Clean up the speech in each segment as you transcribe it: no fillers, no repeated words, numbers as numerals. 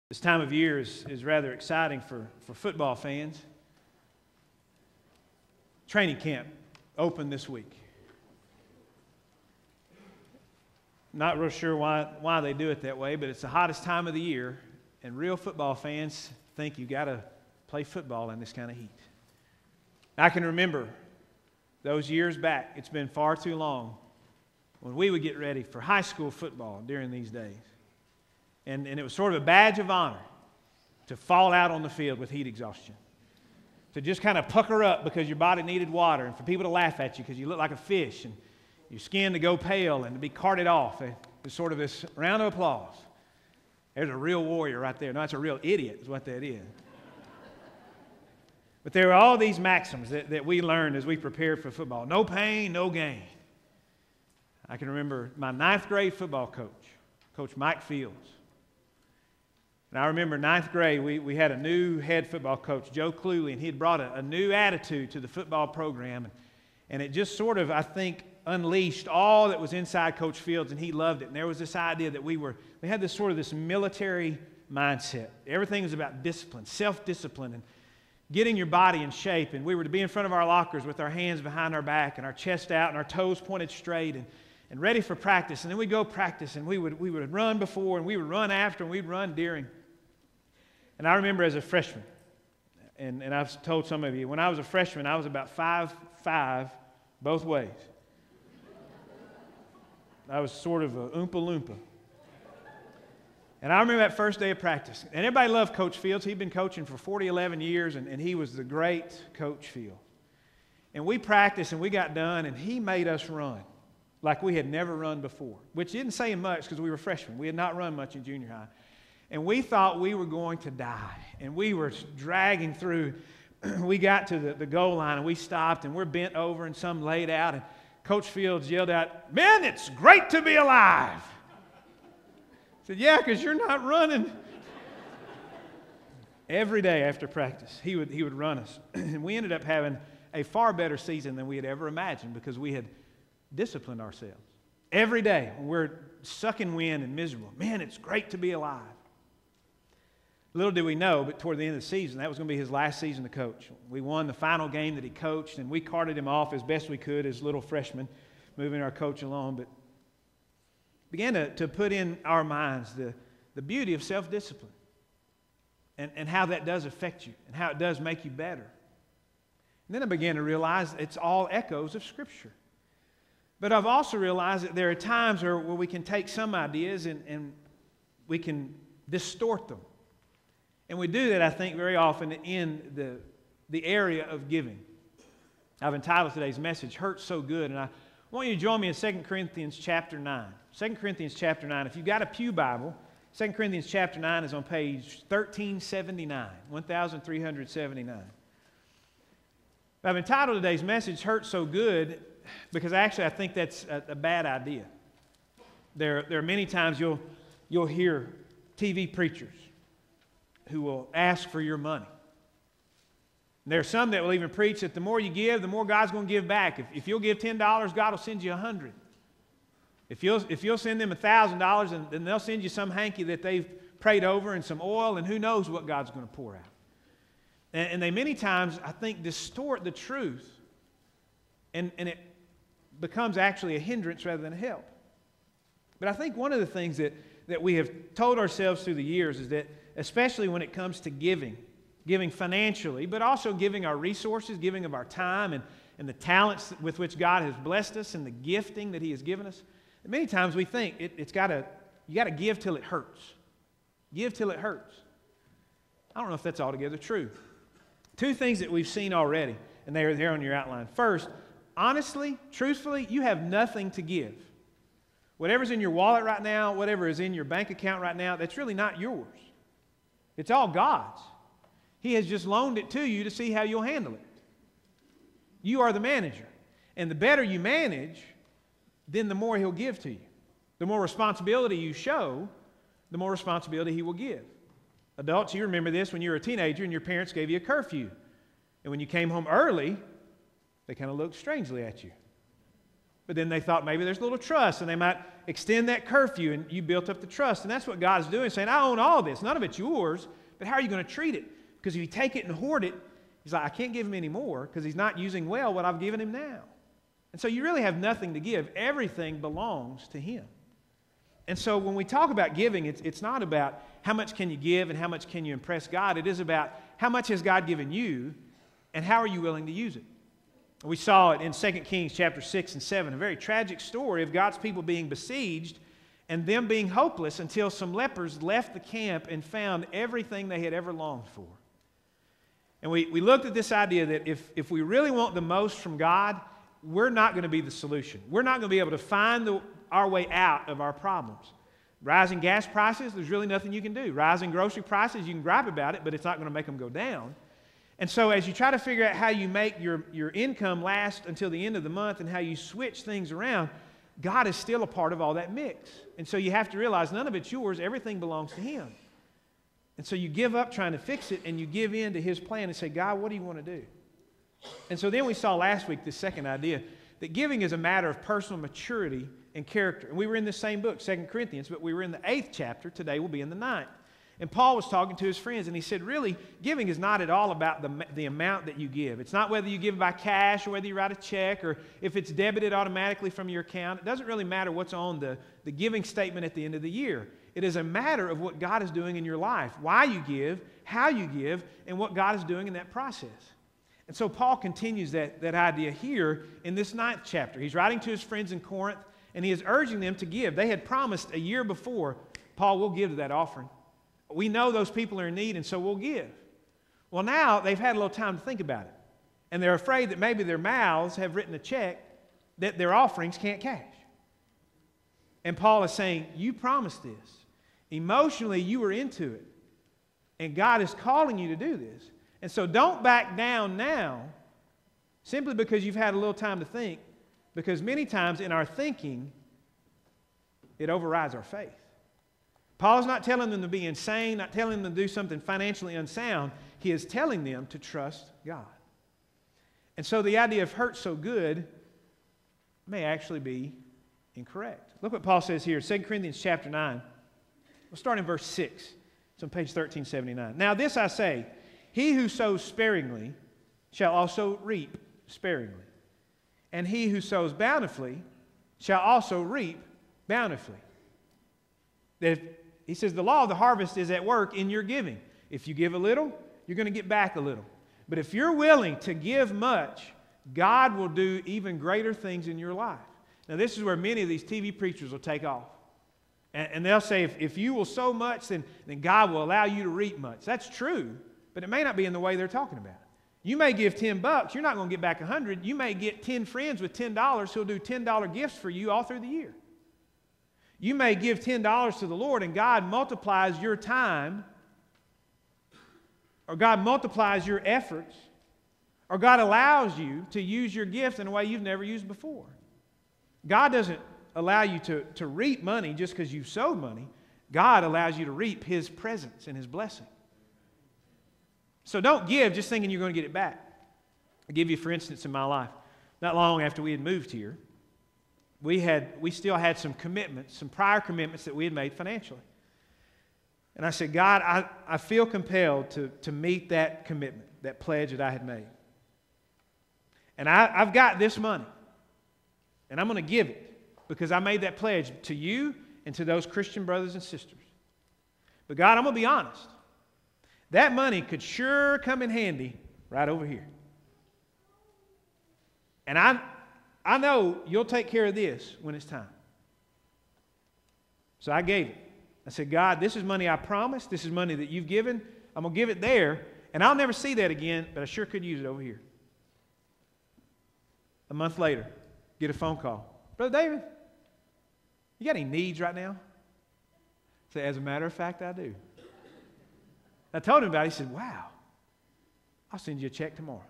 This time of year is rather exciting for football fans. Training camp opened this week. Not real sure why they do it that way, but it's the hottest time of the year, and real football fans think you got to play football in this kind of heat. I can remember those years back, it's been far too long, when we would get ready for high school football during these days. And it was sort of a badge of honor to fall out on the field with heat exhaustion. To just kind of pucker up because your body needed water, and for people to laugh at you because you look like a fish, and your skin to go pale and to be carted off. It's sort of this round of applause. There's a real warrior right there. No, that's a real idiot is what that is. But there are all these maxims that we learned as we prepared for football. No pain, no gain. I can remember my 9th grade football coach, Coach Mike Fields. And I remember 9th grade, we had a new head football coach, Joe Cluley, and he had brought a new attitude to the football program. And it just sort of, I think, unleashed all that was inside Coach Fields, and he loved it. And there was this idea that we had this sort of this military mindset. Everything was about discipline, self-discipline, and getting your body in shape. And we were to be in front of our lockers with our hands behind our back and our chest out and our toes pointed straight and ready for practice. And then we'd go practice, and we would run before, and we would run after, and we'd run during. And I remember as a freshman, and I've told some of you, when I was a freshman, I was about 5'5" both ways. I was sort of a Oompa Loompa. And I remember that first day of practice. And everybody loved Coach Fields. He'd been coaching for 11 years, and he was the great Coach Fields. And we practiced, and we got done, and he made us run like we had never run before, which didn't say much because we were freshmen. We had not run much in junior high. And we thought we were going to die. And we were dragging through. We got to the goal line, and we stopped, and we're bent over, and some laid out. And Coach Fields yelled out, "Men, it's great to be alive." I said, "Yeah, because you're not running." Every day after practice, he would run us. And we ended up having a far better season than we had ever imagined because we had disciplined ourselves. Every day, when we're sucking wind and miserable, man, it's great to be alive. Little did we know, but toward the end of the season, that was going to be his last season to coach. We won the final game that he coached, and we carted him off as best we could as little freshmen, moving our coach along, but began to put in our minds the beauty of self-discipline and how that does affect you and how it does make you better. And then I began to realize it's all echoes of Scripture. But I've also realized that there are times where we can take some ideas and we can distort them. And we do that, I think, very often in the area of giving. I've entitled today's message, "Hurt So Good," and I want you to join me in 2 Corinthians chapter 9. 2 Corinthians chapter 9. If you've got a pew Bible, 2 Corinthians chapter 9 is on page 1379, 1379. I've entitled today's message, "Hurt So Good," because actually I think that's a bad idea. There are many times you'll hear TV preachers who will ask for your money. And there are some that will even preach that the more you give, the more God's going to give back. If you'll give $10, God will send you $100. If you'll send them $1,000, then they'll send you some hanky that they've prayed over and some oil, and who knows what God's going to pour out. And they many times, I think, distort the truth, and it becomes actually a hindrance rather than a help. But I think one of the things that we have told ourselves through the years is that, especially when it comes to giving financially, but also giving our resources, giving of our time and the talents with which God has blessed us and the gifting that He has given us. And many times we think you got to give till it hurts. Give till it hurts. I don't know if that's altogether true. 2 things that we've seen already, and they are there on your outline. First, honestly, truthfully, you have nothing to give. Whatever's in your wallet right now, whatever is in your bank account right now, that's really not yours. It's all God's. He has just loaned it to you to see how you'll handle it. You are the manager. And the better you manage, then the more He'll give to you. The more responsibility you show, the more responsibility He will give. Adults, you remember this when you were a teenager and your parents gave you a curfew. And when you came home early, they kind of looked strangely at you. But then they thought maybe there's a little trust, and they might extend that curfew, and you built up the trust. And that's what God's doing, saying, I own all this. None of it's yours, but how are you going to treat it? Because if you take it and hoard it, he's like, I can't give him any more because he's not using well what I've given him now. And so you really have nothing to give. Everything belongs to him. And so when we talk about giving, it's not about how much can you give and how much can you impress God. It is about how much has God given you and how are you willing to use it. We saw it in 2 Kings chapter 6 and 7, a very tragic story of God's people being besieged and them being hopeless until some lepers left the camp and found everything they had ever longed for. And we looked at this idea that if we really want the most from God, we're not going to be the solution. We're not going to be able to find our way out of our problems. Rising gas prices, there's really nothing you can do. Rising grocery prices, you can gripe about it, but it's not going to make them go down. And so as you try to figure out how you make your income last until the end of the month and how you switch things around, God is still a part of all that mix. And so you have to realize none of it's yours. Everything belongs to him. And so you give up trying to fix it and you give in to his plan and say, God, what do you want to do? And so then we saw last week this second idea, that giving is a matter of personal maturity and character. And we were in the same book, 2 Corinthians, but we were in the 8th chapter. Today we'll be in the 9th. And Paul was talking to his friends, and he said, really, giving is not at all about the amount that you give. It's not whether you give by cash or whether you write a check or if it's debited automatically from your account. It doesn't really matter what's on the giving statement at the end of the year. It is a matter of what God is doing in your life, why you give, how you give, and what God is doing in that process. And so Paul continues that idea here in this 9th chapter. He's writing to his friends in Corinth, and he is urging them to give. They had promised a year before, Paul will give to that offering. We know those people are in need, and so we'll give. Well, now they've had a little time to think about it, and they're afraid that maybe their mouths have written a check that their offerings can't cash. And Paul is saying, you promised this. Emotionally, you were into it, and God is calling you to do this. And so don't back down now simply because you've had a little time to think, because many times in our thinking, it overrides our faith. Paul's not telling them to be insane, not telling them to do something financially unsound. He is telling them to trust God. And so the idea of hurt so good may actually be incorrect. Look what Paul says here, 2 Corinthians chapter 9. We'll start in verse 6. It's on page 1379. Now this I say, he who sows sparingly shall also reap sparingly. And he who sows bountifully shall also reap bountifully. He says the law of the harvest is at work in your giving. If you give a little, you're going to get back a little. But if you're willing to give much, God will do even greater things in your life. Now this is where many of these TV preachers will take off. And they'll say, if you will sow much, then God will allow you to reap much. That's true, but it may not be in the way they're talking about it. You may give $10, you're not going to get back 100. You may get 10 friends with $10 who'll do $10 gifts for you all through the year. You may give $10 to the Lord and God multiplies your time, or God multiplies your efforts, or God allows you to use your gift in a way you've never used before. God doesn't allow you to reap money just because you've sowed money. God allows you to reap his presence and his blessing. So don't give just thinking you're going to get it back. I'll give you, for instance, in my life. Not long after we had moved here, we still had some commitments, some prior commitments that we had made financially. And I said, God, I feel compelled to meet that commitment, that pledge that I had made. And I've got this money, and I'm going to give it because I made that pledge to you and to those Christian brothers and sisters. But God, I'm going to be honest. That money could sure come in handy right over here. And I know you'll take care of this when it's time. So I gave it. I said, God, this is money I promised. This is money that you've given. I'm going to give it there, and I'll never see that again, but I sure could use it over here. A month later, get a phone call. Brother David, you got any needs right now? I said, as a matter of fact, I do. I told him about it. He said, wow, I'll send you a check tomorrow.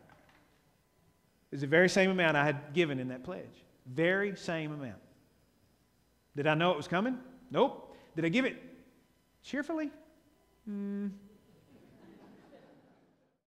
It was the very same amount I had given in that pledge. Very same amount. Did I know it was coming? Nope. Did I give it cheerfully?